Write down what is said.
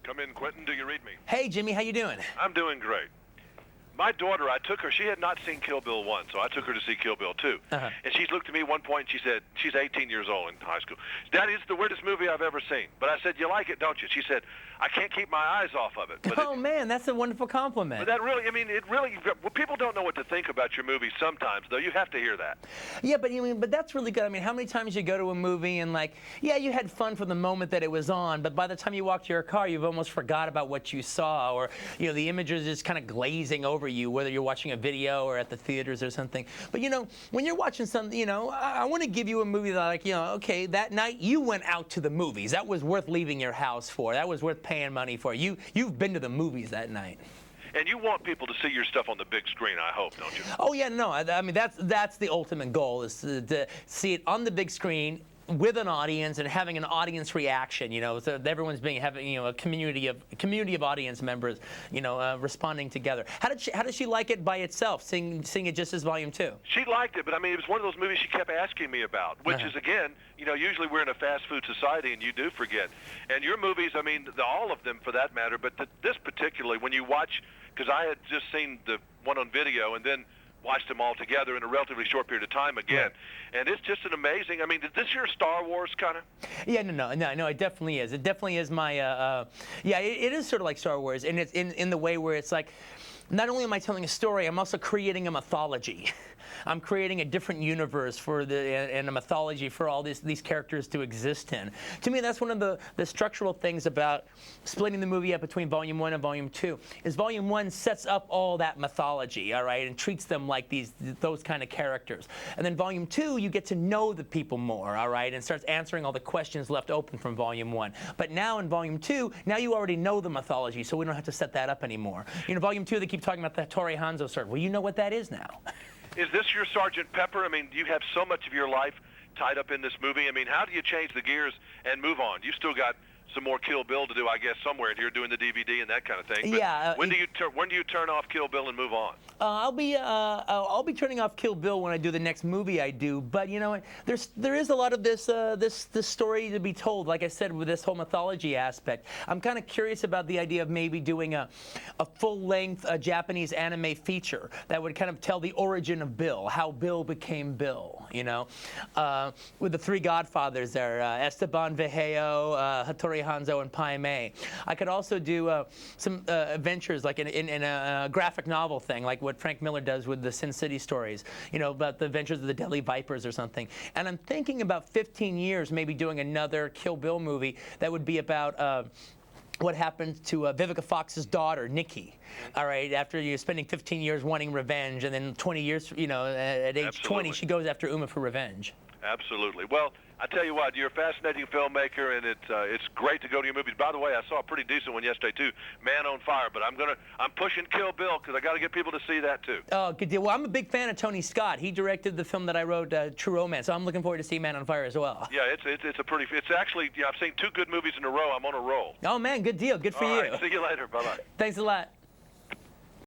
Come in, Quentin. Do you read me? Hey, Jimmy, how you doing? I'm doing great. My daughter, I took her, she had not seen Kill Bill 1, so I took her to see Kill Bill 2. Uh-huh. And she looked at me one point and she said, she's 18 years old in high school, "Daddy, it's the weirdest movie I've ever seen." But I said, "You like it, don't you?" She said, "I can't keep my eyes off of it." But Oh, man, that's a wonderful compliment. But that really, I mean, it really, well, people don't know what to think about your movies sometimes, though. You have to hear that. Yeah, but that's really good. I mean, how many times you go to a movie and like, yeah, you had fun for the moment that it was on, but by the time you walk to your car, you've almost forgot about what you saw, or the images are just kind of glazing over you, whether you're watching a video or at the theaters or something. But when you're watching something, I want to give you a movie that, like, okay, that night you went out to the movies. That was worth leaving your house for. That was worth paying money for. You've been to the movies that night. And you want people to see your stuff on the big screen, I hope, don't you? Oh yeah, no. I mean, that's the ultimate goal, is to see it on the big screen with an audience and having an audience reaction, so everyone's having a community of audience members, responding together. How did she like it by itself, seeing it just as Volume 2? She liked it, but I mean, it was one of those movies she kept asking me about, which is, again, usually we're in a fast food society and you do forget. And your movies, I mean, all of them for that matter, but this particularly, when you watch, because I had just seen the one on video and then watched them all together in a relatively short period of time again. Right. And it's just an amazing, I mean, is this your Star Wars kind of? Yeah, no, it definitely is. It definitely is my, it is sort of like Star Wars, and it's in the way where it's like, not only am I telling a story, I'm also creating a mythology. I'm creating a different universe and a mythology for all these characters to exist in. To me, that's one of the structural things about splitting the movie up between Volume 1 and Volume 2, is Volume 1 sets up all that mythology, all right, and treats them like those kind of characters. And then Volume 2, you get to know the people more, all right, and starts answering all the questions left open from Volume 1. But now in Volume 2, now you already know the mythology, so we don't have to set that up anymore. Volume 2, they keep talking about the Hattori Hanzo sword. Well, you know what that is now. Is this your Sergeant Pepper? I mean, you have so much of your life tied up in this movie. I mean, how do you change the gears and move on? You still got some more Kill Bill to do, I guess, somewhere here, doing the DVD and that kind of thing. But yeah. When do you turn off Kill Bill and move on? I'll be turning off Kill Bill when I do the next movie I do. But you know what? There is a lot of this story to be told. Like I said, with this whole mythology aspect, I'm kind of curious about the idea of maybe doing a full-length Japanese anime feature that would kind of tell the origin of Bill, how Bill became Bill. With the three Godfathers there, Esteban Vigeo, Hattori Hanzo, and Pai Mei. I could also do some adventures, like in a graphic novel thing, like what Frank Miller does with the Sin City stories, about the adventures of the Deadly Vipers or something. And I'm thinking about 15 years, maybe doing another Kill Bill movie that would be about what happened to Vivica Fox's daughter, Nikki, all right, after spending 15 years wanting revenge, and then 20 years, at age Absolutely. 20, she goes after Uma for revenge. Absolutely. Well, I tell you what, you're a fascinating filmmaker, and it's great to go to your movies. By the way, I saw a pretty decent one yesterday too, Man on Fire. But I'm pushing Kill Bill because I got to get people to see that too. Oh, good deal. Well, I'm a big fan of Tony Scott. He directed the film that I wrote, True Romance. So I'm looking forward to see Man on Fire as well. Yeah, it's actually, I've seen two good movies in a row. I'm on a roll. Oh man, good deal. Good for All you. right, see you later. Bye bye. Thanks a lot.